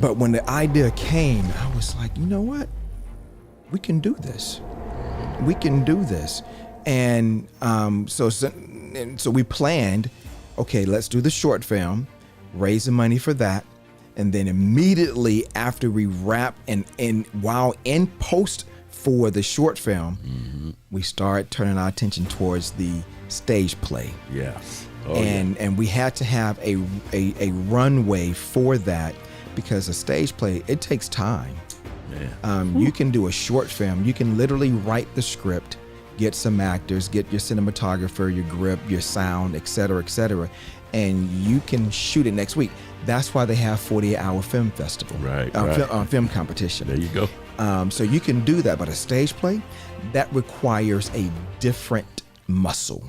But when the idea came, I was like, you know what? We can do this. We can do this. And so we planned, okay, let's do the short film, raise the money for that. And then immediately after we wrap and while in post for the short film, we start turning our attention towards the stage play. Yes. And we had to have a runway for that, because a stage play, it takes time. You can do a short film. You can literally write the script, get some actors, get your cinematographer, your grip, your sound, et cetera, and you can shoot it next week. That's why they have 48-hour film festival, film competition. There you go. So you can do that, but a stage play, that requires a different muscle.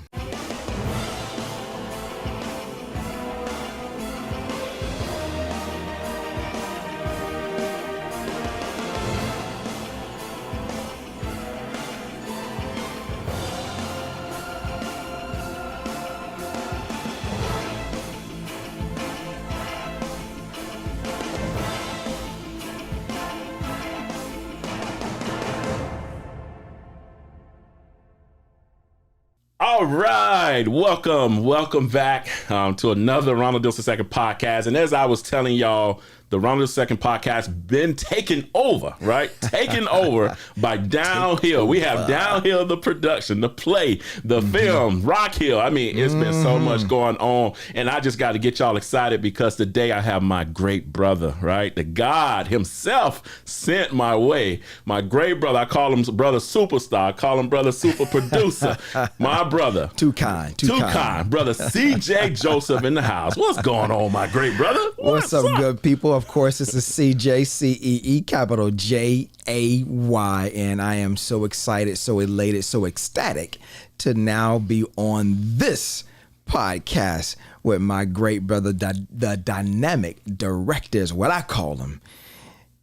All right, welcome back to another Ronald Diltz II podcast. And as I was telling y'all, the Ronald Diltz II podcast been taken over, right? Taken over by DownHill. We have DownHill, the production, the play, the film, Rock Hill. I mean, it's been so much going on, and I just got to get y'all excited because today I have my great brother, right? The God himself sent my way. My great brother, I call him brother superstar. I call him brother super producer. My brother. Too kind. Brother CeeJay Joseph in the house. What's going on, my great brother? What's up, good people? Of course, this is CeeJay, C-E-E, capital J-A-Y, and I am so excited, so elated, so ecstatic to now be on this podcast with my great brother, the dynamic director is what I call him,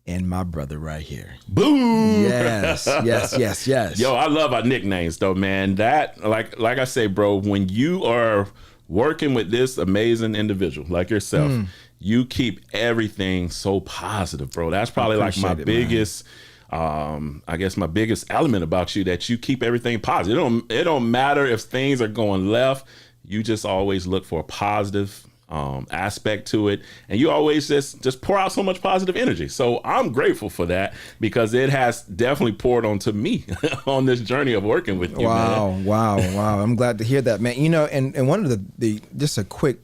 and my brother right here. Boom! Yes. Yo, I love our nicknames though, man. That, like I say, bro, when you are working with this amazing individual like yourself, you keep everything so positive, bro. That's probably like my biggest, I guess my biggest element about you, that you keep everything positive. It don't matter if things are going left. You just always look for a positive aspect to it, and you always just pour out so much positive energy. So I'm grateful for that, because it has definitely poured onto me on this journey of working with you. Wow. I'm glad to hear that, man. You know, and one of the just a quick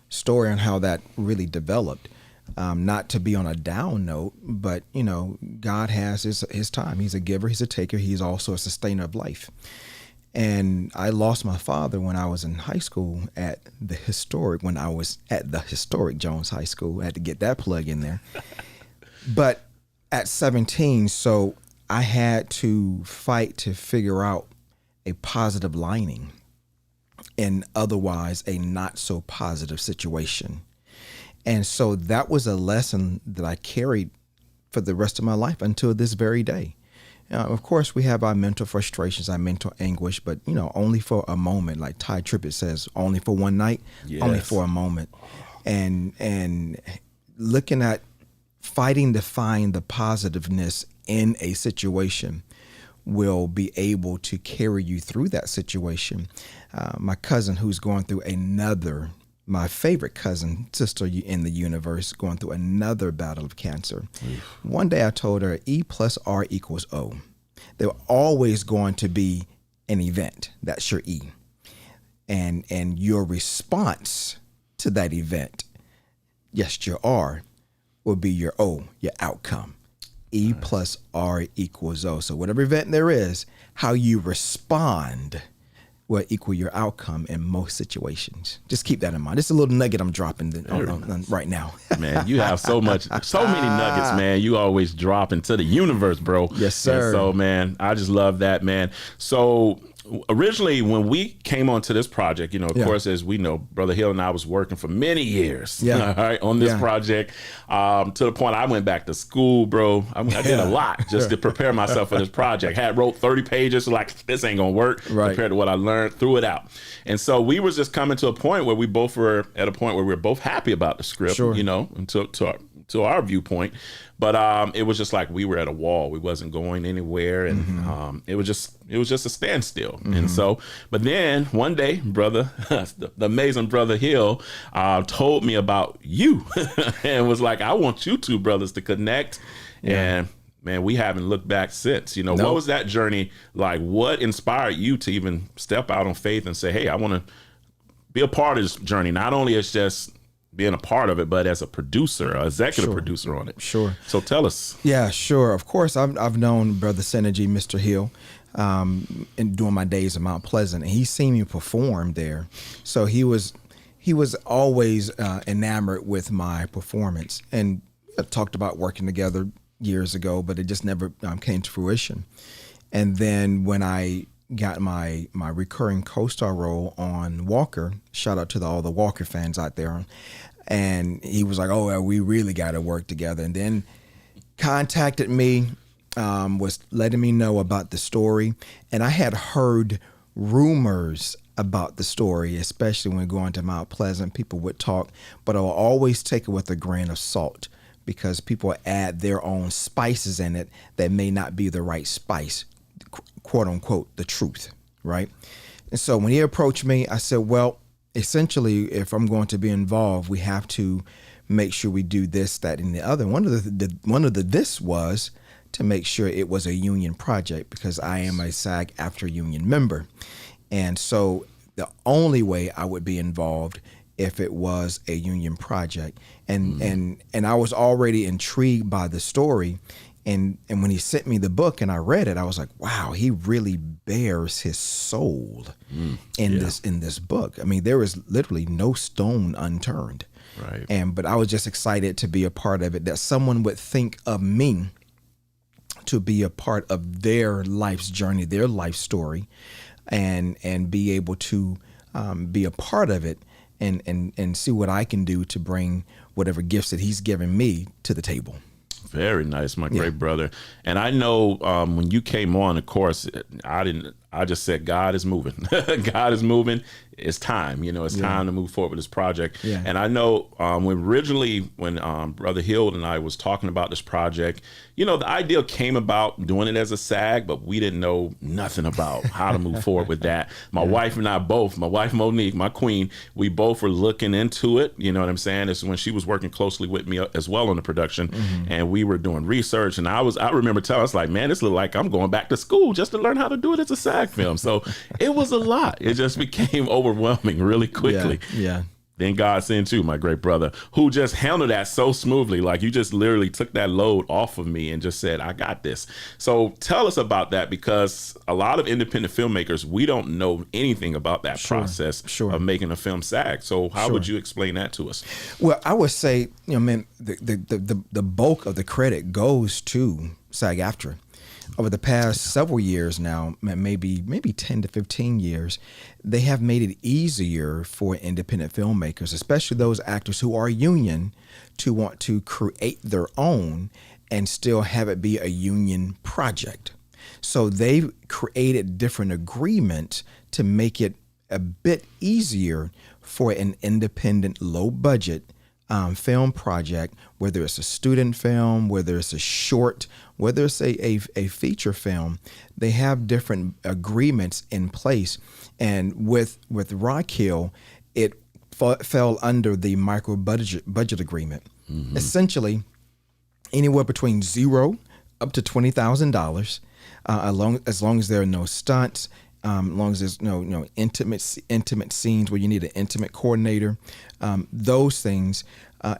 story on how that really developed, not to be on a down note, but you know, God has his time. He's a giver, he's a taker, he's also a sustainer of life. And I lost my father when I was in high school at the historic Jones High School. I had to get that plug in there. But at 17, so I had to fight to figure out a positive lining in otherwise a not so positive situation. And so that was a lesson that I carried for the rest of my life until this very day. Of course, we have our mental frustrations, our mental anguish, but, you know, only for a moment. Like Ty Trippett says, only for one night, only for a moment. And looking at fighting to find the positiveness in a situation will be able to carry you through that situation. My cousin, who's going through my favorite cousin, sister in the universe, going through another battle of cancer. One day I told her E plus R equals O. There always going to be an event. That's your E. And your response to that event, yes, your R, will be your O, your outcome. E plus R equals O. So whatever event there is, how you respond will equal your outcome in most situations. Just keep that in mind. It's a little nugget I'm dropping right now. Man, you have so many nuggets, man. You always drop into the universe, bro. Yes, sir. And so, man, I just love that, man. So originally, when we came onto this project, you know, of course, as we know, Brother Hill and I was working for many years on this project, to the point I went back to school, bro. I did a lot just to prepare myself for this project. Wrote 30 pages, like, this ain't gonna work compared to what I learned, threw it out. And so we was just coming to a point where we both were at a point where we were both happy about the script, you know, and to to our viewpoint, but it was just like we were at a wall. We wasn't going anywhere, and it was just a standstill. And so, but then one day, brother, the amazing brother Hill, told me about you, and was like, "I want you two brothers to connect." And man, we haven't looked back since. You know, what was that journey like? What inspired you to even step out on faith and say, "Hey, I want to be a part of this journey"? Not only as just being a part of it, but as a producer, an executive producer on it. Sure. So tell us. Yeah, sure. Of course, I've known Brother Synergy, Mr. Hill, in during my days at Mount Pleasant, and he's seen me perform there. So he was always enamored with my performance, and I talked about working together years ago, but it just never came to fruition. And then when I got my recurring co-star role on Walker, shout out to all the Walker fans out there, and he was like, "Oh, well, we really got to work together." And then contacted me, was letting me know about the story, and I had heard rumors about the story, especially when going to Mount Pleasant. People would talk, but I will always take it with a grain of salt, because people add their own spices in it that may not be the right spice, quote unquote, the truth, right? And so when he approached me, I said, well, essentially, if I'm going to be involved, we have to make sure we do this, that, and the other. One of the this was to make sure it was a union project, because I am a SAG-AFTRA union member. And so the only way I would be involved if it was a union project. And I was already intrigued by the story. And when he sent me the book and I read it, I was like, wow, he really bears his soul in this book. I mean, there is literally no stone unturned. Right. But I was just excited to be a part of it, that someone would think of me to be a part of their life's journey, their life story, and be able to be a part of it and see what I can do to bring whatever gifts that he's given me to the table. Very nice, my great brother. And I know when you came on, of course, I just said, God is moving. God is moving. It's time. You know, it's time to move forward with this project. Yeah. And I know when Brother Hill and I was talking about this project, you know, the idea came about doing it as a SAG, but we didn't know nothing about how to move forward with that. My wife and I both, my wife Monique, my queen, we both were looking into it. You know what I'm saying? It's when she was working closely with me as well on the production, and we were doing research. And I remember telling us, like, man, this looks like I'm going back to school just to learn how to do it as a SAG film. So it was a lot. It just became overwhelming really quickly. Yeah. Then God sent you, my great brother, who just handled that so smoothly. Like, you just literally took that load off of me and just said, I got this. So tell us about that, because a lot of independent filmmakers, we don't know anything about that process of making a film SAG. So how would you explain that to us? Well, I would say, you know, man, the bulk of the credit goes to SAG-AFTRA. Over the past several years now, maybe 10 to 15 years, they have made it easier for independent filmmakers, especially those actors who are union, to want to create their own and still have it be a union project. So they've created different agreements to make it a bit easier for an independent, low budget film project, whether it's a student film, whether it's a short, whether it's a feature film. They have different agreements in place. And with Rock Hill, it fell under the micro budget agreement. Essentially, anywhere between $0 up to $20,000, as long as there are no stunts, as long as there's no intimate scenes where you need an intimate coordinator, those things,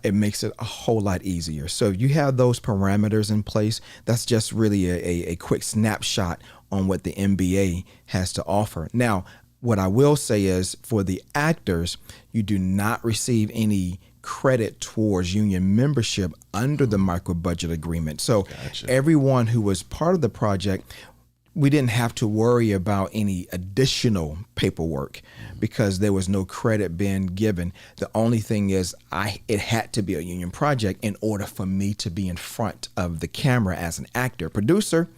it makes it a whole lot easier. So if you have those parameters in place, that's just really a quick snapshot on what the NBA has to offer. Now, what I will say is, for the actors, you do not receive any credit towards union membership under the micro budget agreement. So everyone who was part of the project, we didn't have to worry about any additional paperwork because there was no credit being given. The only thing is it had to be a union project in order for me to be in front of the camera as an actor. Producer,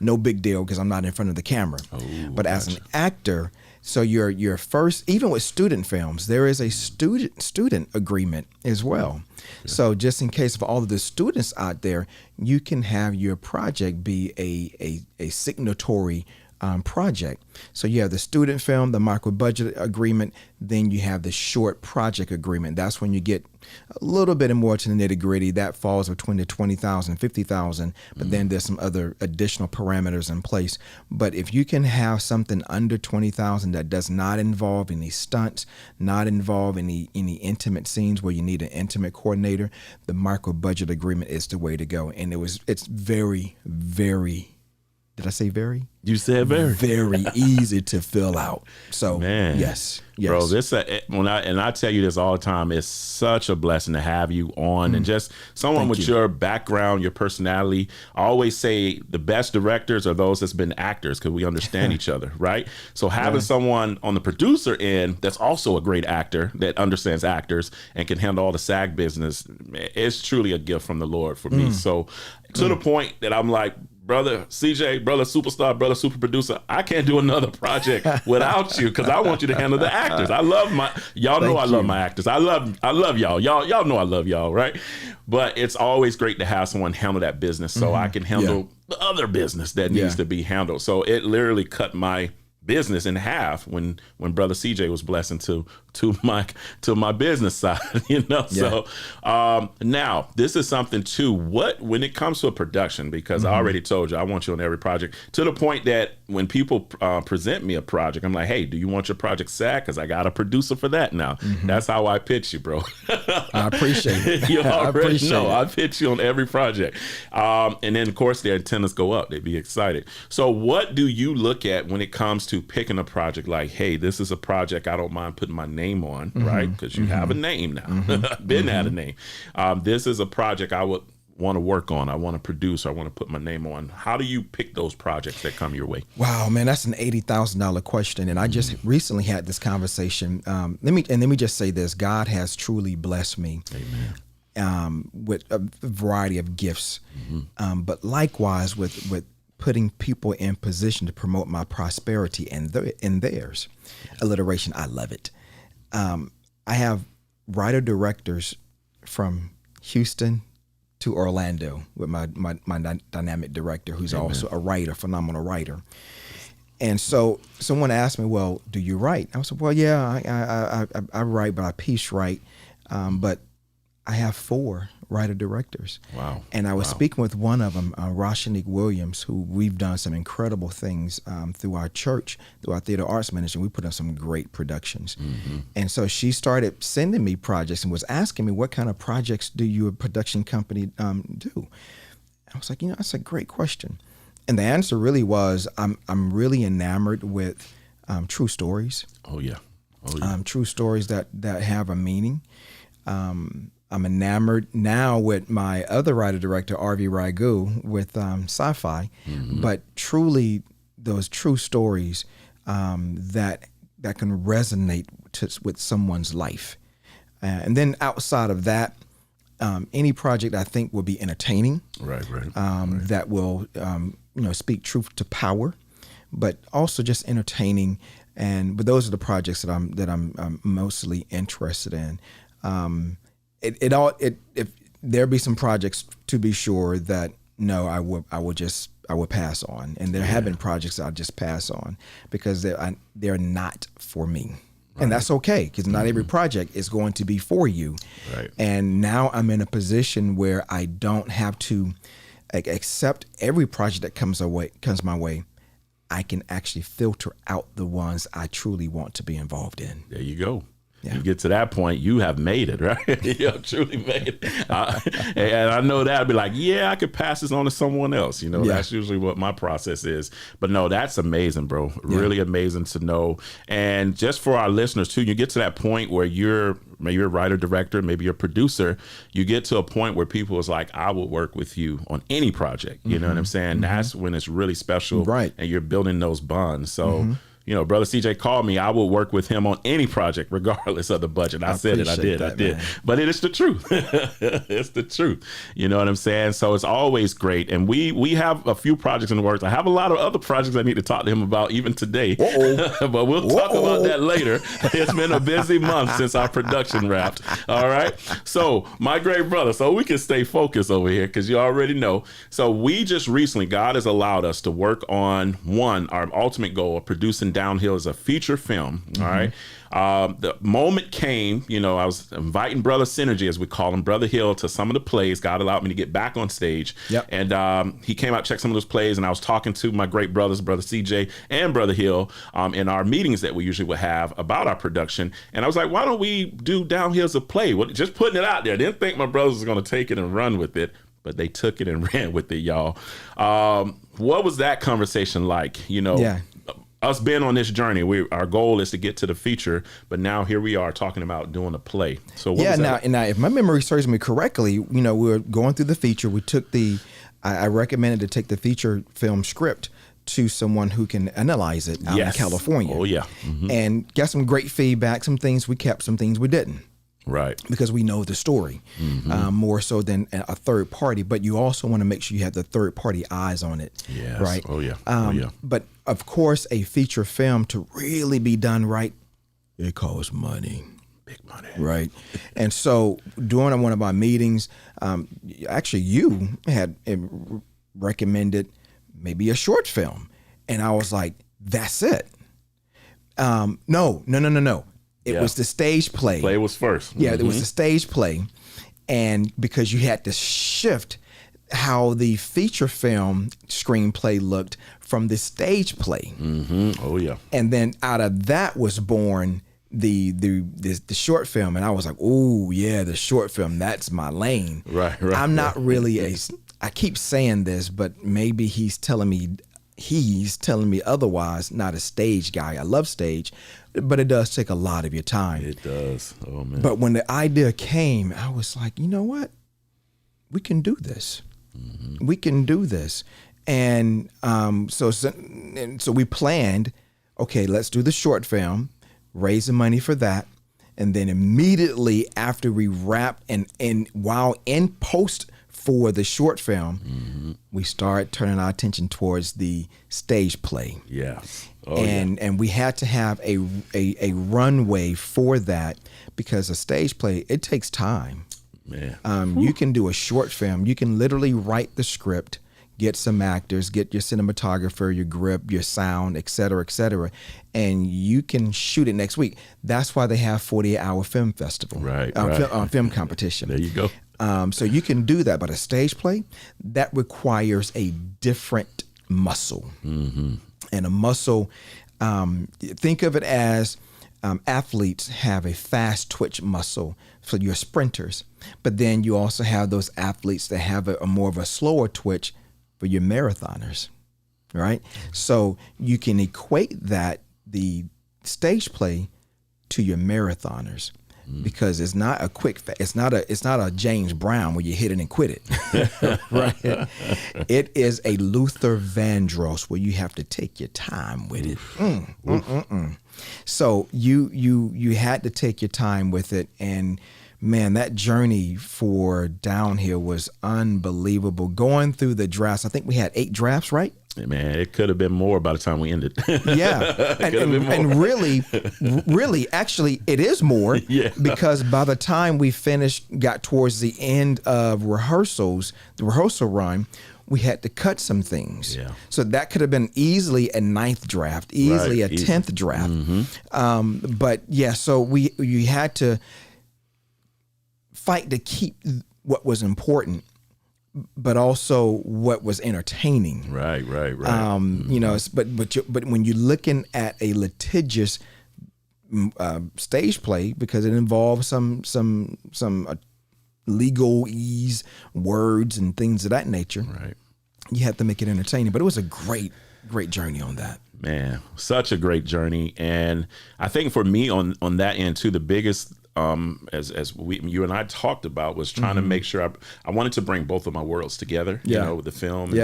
no big deal because I'm not in front of the camera. But as an actor, So your first, even with student films, there is a student agreement as well. Yeah. So just in case of all of the students out there, you can have your project be a signatory project. So you have the student film, the micro budget agreement, then you have the short project agreement. That's when you get a little bit more to the nitty gritty. That falls between the 20,000, 50,000, but then there's some other additional parameters in place. But if you can have something under 20,000 that does not involve any stunts, not involve any intimate scenes where you need an intimate coordinator, the micro budget agreement is the way to go. And it's very, very, did I say very? You said very. Very easy to fill out. So, man, yes. Bro, I tell you this all the time, it's such a blessing to have you on, and just someone with your background, your personality. I always say the best directors are those that's been actors, because we understand each other, right? So having someone on the producer end that's also a great actor that understands actors and can handle all the SAG business, it's truly a gift from the Lord for me. So to the point that I'm like, brother CeeJay, brother superstar, brother super producer, I can't do another project without you, because I want you to handle the actors. I love y'all know I love my actors. I love y'all. Y'all know I love y'all, right? But it's always great to have someone handle that business so I can handle the other business that needs to be handled. So it literally cut my business in half when brother CeeJay was blessing to my business side, So now this is something too, when it comes to a production, because I already told you I want you on every project, to the point that when people present me a project, I'm like, hey, do you want your project SAG? Because I got a producer for that now. That's how I pitch you, bro. I appreciate it. You already know I pitch you on every project, and then of course their antennas go up, they'd be excited. So what do you look at when it comes to picking a project? Like, hey, this is a project I don't mind putting my name on, right? Because you have a name now. Been had a name. This is a project I would want to work on. I want to produce. I want to put my name on. How do you pick those projects that come your way? Wow, man, that's an $80,000 question. And I just recently had this conversation. Let me just say this: God has truly blessed me. Amen. With a variety of gifts, but likewise with putting people in position to promote my prosperity and theirs. Alliteration, I love it. I have writer-directors from Houston to Orlando with my dynamic director, who's also a writer, phenomenal writer. And so someone asked me, well, do you write? I said, well, yeah, I write, but I piece write. But I have 4 writer-directors. Wow. And I was speaking with one of them, Rashanique Williams, who we've done some incredible things through our church, through our theater arts ministry. We put on some great productions. And so she started sending me projects and was asking me, what kind of projects do your production company do? I was like, that's a great question. And the answer really was, I'm really enamored with true stories. Oh, yeah. True stories that have a meaning. I'm enamored now with my other writer-director, R.V. Ragu, with sci-fi, but truly those true stories that can resonate with someone's life. And then outside of that, any project I think will be entertaining, right. That will speak truth to power, but also just entertaining. But those are the projects that I'm mostly interested in. If there be some projects, to be sure, that no, I would pass on, and there have been projects that I just pass on because they're not for me, and that's okay, because not every project is going to be for you. Right. And now I'm in a position where I don't have to accept every project that comes my way. I can actually filter out the ones I truly want to be involved in. There you go. You get to that point, you have made it, right? You have truly made it. And I know that I'd be like, yeah, I could pass this on to someone else. That's usually what my process is. But no, that's amazing, bro. Really amazing to know. And just for our listeners too, you get to that point where maybe you're a writer, director, maybe you're a producer. You get to a point where people is like, I will work with you on any project. You know what I'm saying? That's when it's really special, right? And you're building those bonds. So Brother CeeJay called me, I would work with him on any project, regardless of the budget. I said it. I did. Man. But it is the truth. It's the truth. You know what I'm saying? So it's always great. And we have a few projects in the works. I have a lot of other projects I need to talk to him about even today. But we'll talk about that later. It's been a busy month since our production wrapped. All right. So my great brother, so we can stay focused over here because you already know. So we just recently, God has allowed us to work on our ultimate goal of producing DownHill as a feature film. All right. The moment came, I was inviting Brother Synergy, as we call him, Brother Hill, to some of the plays. God allowed me to get back on stage. Yep. And he came out, checked some of those plays, and I was talking to my great brothers, Brother CeeJay and Brother Hill, in our meetings that we usually would have about our production. And I was like, why don't we do DownHill as a play? Well, just putting it out there. Didn't think my brothers were going to take it and run with it, but they took it and ran with it, y'all. What was that conversation like? Us being on this journey, our goal is to get to the feature, but now here we are talking about doing a play. So now if my memory serves me correctly, we were going through the feature. We took I recommended to take the feature film script to someone who can analyze it out in California. Oh yeah, and got some great feedback. Some things we kept, some things we didn't. Right. Because we know the story more so than a third party, but you also want to make sure you have the third party eyes on it. Yes. Right. Oh yeah. But of course, a feature film to really be done right, it costs money. Big money. Right. And so during one of our meetings, actually you had recommended maybe a short film. And I was like, that's it. No. It was the stage play. Play was first. Yeah, it was the stage play. And because you had to shift how the feature film screenplay looked from the stage play. Oh, yeah. And then out of that was born the short film. And I was like, oh, yeah, the short film, that's my lane. Right. I'm not really I keep saying this, but maybe he's telling me otherwise, not a stage guy. I love stage, but it does take a lot of your time. It does. Oh, man. But when the idea came, I was like, you know what? We can do this. We can do this. And so we planned, okay, let's do the short film, raise the money for that. And then immediately after we wrap and while in post for the short film, we start turning our attention towards the stage play. Yeah. And we had to have a runway for that because a stage play, it takes time. Man. You can do a short film. You can literally write the script, get some actors, get your cinematographer, your grip, your sound, et cetera, and you can shoot it next week. That's why they have 48-hour film festival, right. Film competition. There you go. So you can do that, but a stage play, that requires a different muscle. And a muscle, think of it as athletes have a fast twitch muscle for your sprinters, but then you also have those athletes that have a more of a slower twitch for your marathoners, right? So you can equate the stage play to your marathoners. Because it's not a quick, it's not a James Brown where you hit it and quit it, right? It is a Luther Vandross where you have to take your time with it. So you had to take your time with it, and man, that journey for DownHill was unbelievable. Going through the drafts, I think we had 8 drafts, right? Man, it could have been more by the time we ended. Yeah. And really, actually, it is more because by the time we got towards the end of the rehearsal run, we had to cut some things. Yeah. So that could have been easily a 9th draft, easily a 10th draft. But yeah, so you had to fight to keep what was important, but also what was entertaining. Right. But when you're looking at a litigious stage play, because it involves some legalese words and things of that nature, right, you have to make it entertaining. But it was a great journey on that. Man, such a great journey. And I think for me on that end too, the biggest as you and I talked about was trying to make sure I wanted to bring both of my worlds together, with the film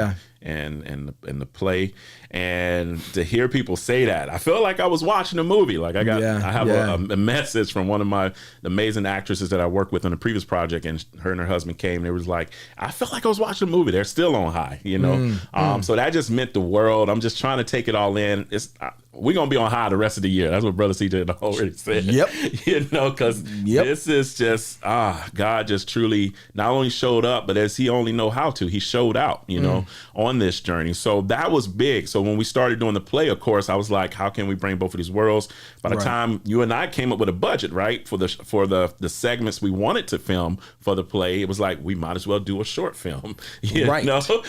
and the play. And to hear people say that, I felt like I was watching a movie. Like I have a message from one of my amazing actresses that I worked with on the previous project, and her and her husband came, and it was like, I felt like I was watching a movie. They're still on high, you know? So that just meant the world. I'm just trying to take it all in. We're going to be on high the rest of the year. That's what Brother CeeJay already said. Yep. You know, because this is just, God just truly not only showed up, but as he only know how to, he showed out, you know, on this journey. So that was big. So when we started doing the play, of course, I was like, how can we bring both of these worlds? By the time you and I came up with a budget, right, for the segments we wanted to film for the play, it was like, we might as well do a short film. You know? So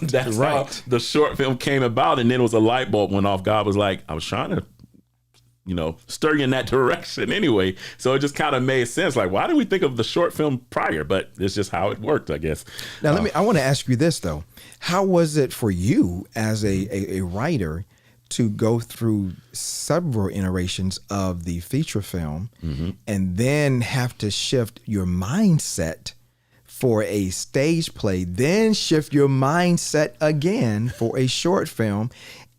that's how the short film came about. And then it was a light bulb went off. God was like, I was trying to, you know, stir you in that direction anyway. So it just kind of made sense. Like, why didn't we think of the short film prior? But it's just how it worked, I guess. Now, I want to ask you this, though. How was it for you as a writer to go through several iterations of the feature film and then have to shift your mindset for a stage play, then shift your mindset again for a short film?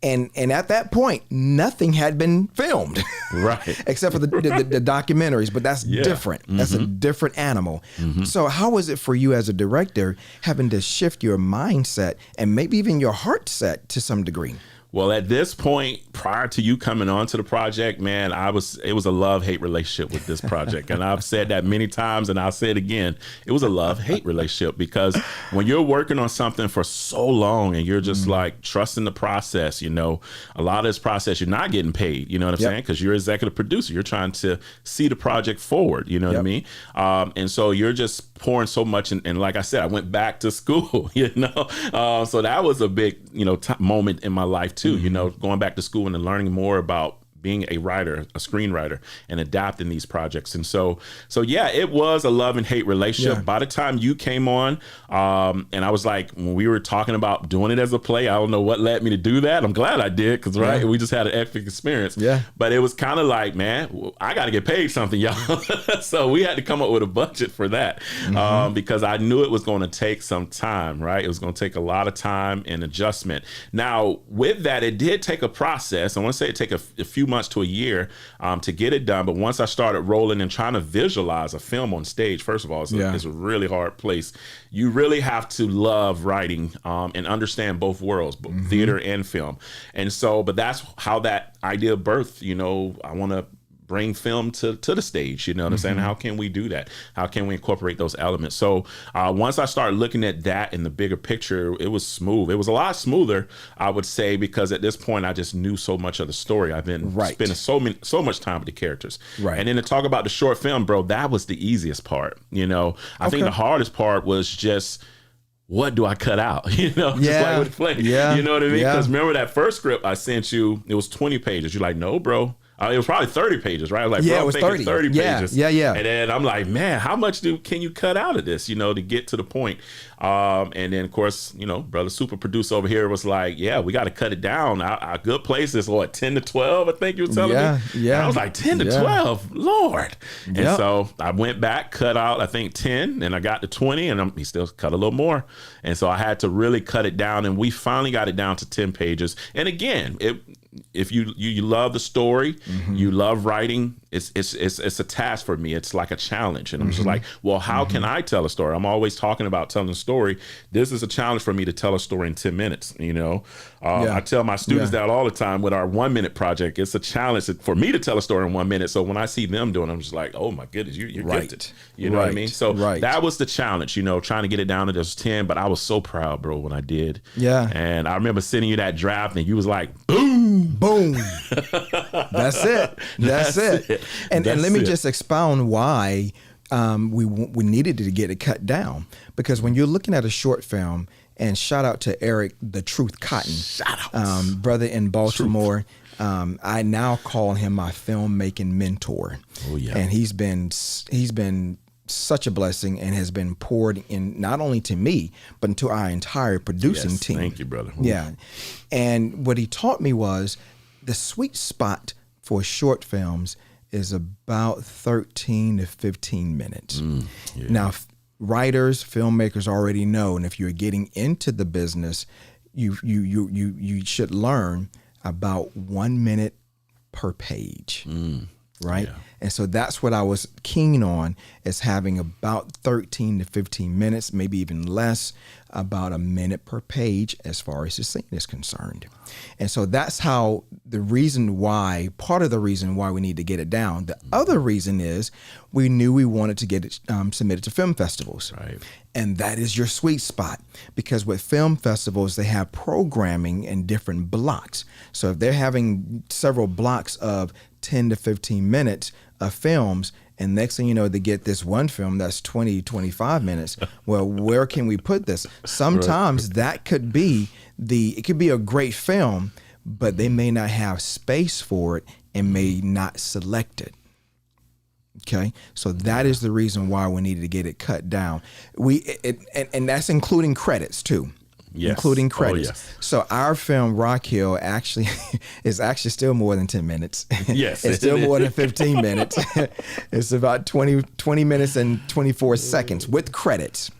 And at that point, nothing had been filmed, right? Except for the documentaries. But that's different. That's a different animal. So how was it for you as a director having to shift your mindset and maybe even your heart set to some degree? Well, at this point, prior to you coming on to the project, man, it was a love-hate relationship with this project. And I've said that many times, and I'll say it again. It was a love-hate relationship, because when you're working on something for so long and you're just like trusting the process, you know, a lot of this process, you're not getting paid, you know what I'm saying? Because you're executive producer. You're trying to see the project forward, you know what I mean? And so you're just pouring so much. And like I said, I went back to school, you know? So that was a big, you know, moment in my life too, you know, going back to school and learning more about being a writer, a screenwriter, and adapting these projects. And so yeah, it was a love and hate relationship. By the time you came on, and I was like, when we were talking about doing it as a play, I don't know what led me to do that. I'm glad I did, because we just had an epic experience. But it was kind of like, man, I got to get paid something, y'all. So we had to come up with a budget for that, because I knew it was going to take some time, right? It was going to take a lot of time and adjustment. Now, with that, it did take a process. I want to say it take a few months to a year to get it done. But once I started rolling and trying to visualize a film on stage, first of all, it's a really hard place. You really have to love writing and understand both worlds, both theater and film. And so, but that's how that idea birthed. You know, I want to bring film to the stage, you know what I'm saying? How can we do that? How can we incorporate those elements? So once I started looking at that in the bigger picture, it was smooth. It was a lot smoother, I would say, because at this point I just knew so much of the story. I've been spending so much time with the characters. And then to talk about the short film, bro, that was the easiest part. You know, I think the hardest part was just, what do I cut out? You know, just like with play. You know what I mean? Because remember that first script I sent you, it was 20 pages. You're like, no, bro. It was probably 30 pages, right? I was like, bro, it was 30 pages. Yeah. And then I'm like, man, how much can you cut out of this, you know, to get to the point? And then, of course, you know, brother super producer over here was like, yeah, we got to cut it down. Our good place is, 10 to 12, I think you were telling me? Yeah. And I was like, 10 to 12? Lord. And so I went back, cut out, I think, 10, and I got to 20, and he still cut a little more. And so I had to really cut it down, and we finally got it down to 10 pages. And again, if you love the story, you love writing, it's a task for me. It's like a challenge. And I'm just like, well, how can I tell a story? I'm always talking about telling a story. This is a challenge for me to tell a story in 10 minutes, you know? I tell my students that all the time with our 1 minute project. It's a challenge for me to tell a story in 1 minute. So when I see them doing it, I'm just like, oh my goodness, you're gifted. You know what I mean? So that was the challenge, you know, trying to get it down to just 10, but I was so proud, bro, when I did. And I remember sending you that draft and you was like, boom. That's it. That's it. And let me just expound why we needed to get it cut down. Because when you're looking at a short film, and shout out to Eric, the Truth Cotton, brother in Baltimore. I now call him my filmmaking mentor. Oh yeah. And he's been such a blessing and has been poured in not only to me, but into our entire producing team. Thank you, brother. Ooh. Yeah. And what he taught me was the sweet spot for short films is about 13 to 15 minutes. Now, writers, filmmakers already know, and if you're getting into the business, you should learn about 1 minute per page. Right. Yeah. And so that's what I was keen on, is having about 13 to 15 minutes, maybe even less, about a minute per page as far as the scene is concerned. And so that's how part of the reason why we need to get it down. The other reason is we knew we wanted to get it submitted to film festivals. Right. And that is your sweet spot, because with film festivals, they have programming in different blocks. So if they're having several blocks of 10 to 15 minutes of films, and next thing you know, they get this one film that's 20, 25 minutes. Well, where can we put this? Sometimes that could be it could be a great film, but they may not have space for it and may not select it. Okay, so that is the reason why we needed to get it cut down. And that's including credits too. Yes. Including credits. Yes. So our film Rock Hill actually is actually still more than 10 minutes. Yes. It's still more than 15 minutes. It's about 20 minutes and 24 seconds with credits.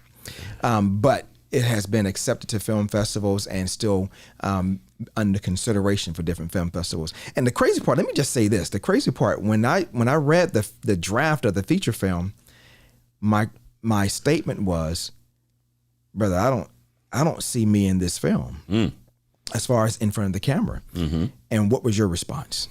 But it has been accepted to film festivals and still under consideration for different film festivals. And the crazy part, let me just say this, the crazy part, when I read the draft of the feature film, my statement was, brother, I don't see me in this film as far as in front of the camera. Mm-hmm. And what was your response?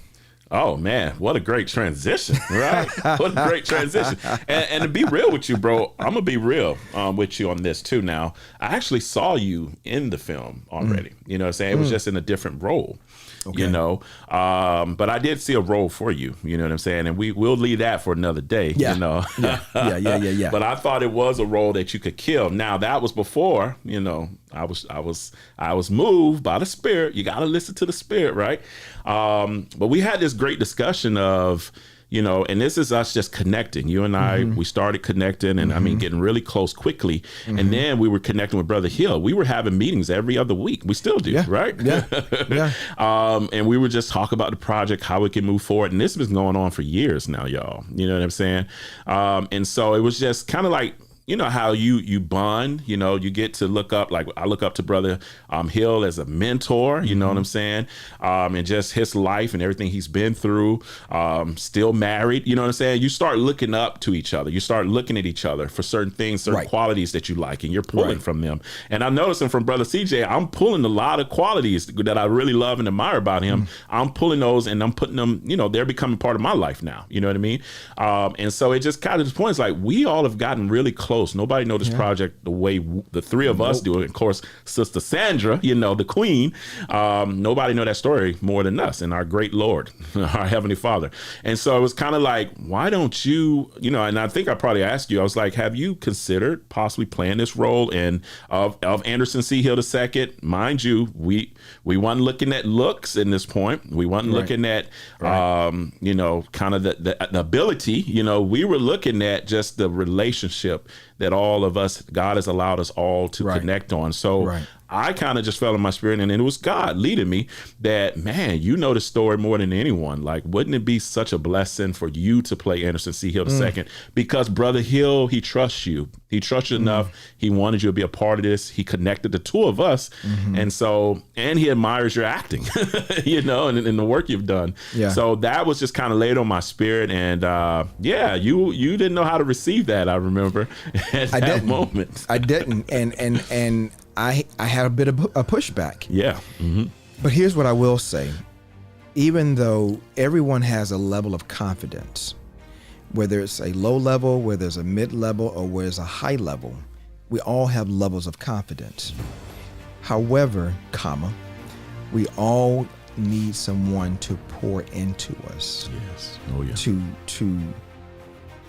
Oh man, what a great transition, right? What a great transition. And to be real with you, bro, I'm gonna be real with you on this too. Now, I actually saw you in the film already. You know what I'm saying? It was just in a different role. Okay. You know, but I did see a role for you, you know what I'm saying? And we'll leave that for another day, yeah. You know? Yeah. But I thought it was a role that you could kill. Now that was before, you know, I was moved by the Spirit. You got to listen to the Spirit, right? But we had this great discussion of, you know, and this is us just connecting. You and I, we started connecting, and I mean, getting really close quickly. And then we were connecting with Brother Hill. We were having meetings every other week. We still do, right? Yeah. And we would just talk about the project, how we can move forward. And this has been going on for years now, y'all. You know what I'm saying? And so it was just kind of like, you know how you bond, you know, you get to look up, like I look up to Brother Hill as a mentor, you know what I'm saying? And just his life and everything he's been through, still married, you know what I'm saying? You start looking up to each other. You start looking at each other for certain things, certain qualities that you like, and you're pulling from them. And I'm noticing from Brother CeeJay, I'm pulling a lot of qualities that I really love and admire about him. I'm pulling those and I'm putting them, you know, they're becoming part of my life now. You know what I mean? And so it just kind of points like we all have gotten really close. Nobody know this project the way the three of us do it. Of course, Sister Sandra, you know, the queen, nobody know that story more than us and our great Lord, our Heavenly Father. And so it was kind of like, why don't you, you know, and I think I probably asked you, I was like, have you considered possibly playing this role of Anderson C. Hill II? Mind you, we weren't looking at looks in this point. We weren't looking at, you know, kind of the ability, you know, we were looking at just the relationship that all of us, God has allowed us all to connect on. So I kind of just felt in my spirit, and it was God leading me that, man, you know the story more than anyone. Like, wouldn't it be such a blessing for you to play Anderson C. Hill II? Because Brother Hill, he trusts you. He trusts you enough. He wanted you to be a part of this. He connected the two of us. And so, and he admires your acting, you know, and the work you've done. Yeah. So that was just kind of laid on my spirit. And you didn't know how to receive that, I remember, at that moment. I didn't. And I had a bit of a pushback. Yeah. But here's what I will say. Even though everyone has a level of confidence, whether it's a low level, whether it's a mid level, or whether it's a high level, we all have levels of confidence. However, we all need someone to pour into us. Yes. Oh yeah.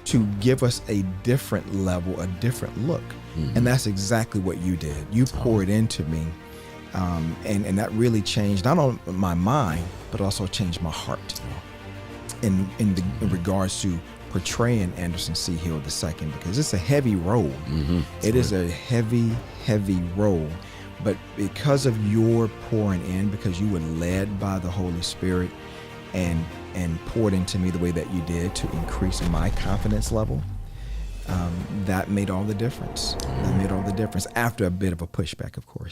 To give us a different level, a different look. And that's exactly what you did. You poured into me. And that really changed not only my mind, but also changed my heart in regards to portraying Anderson C. Hill II, because it's a heavy role. It is a heavy, heavy role. But because of your pouring in, because you were led by the Holy Spirit and poured into me the way that you did to increase my confidence level, that made all the difference. That made all the difference after a bit of a pushback, of course.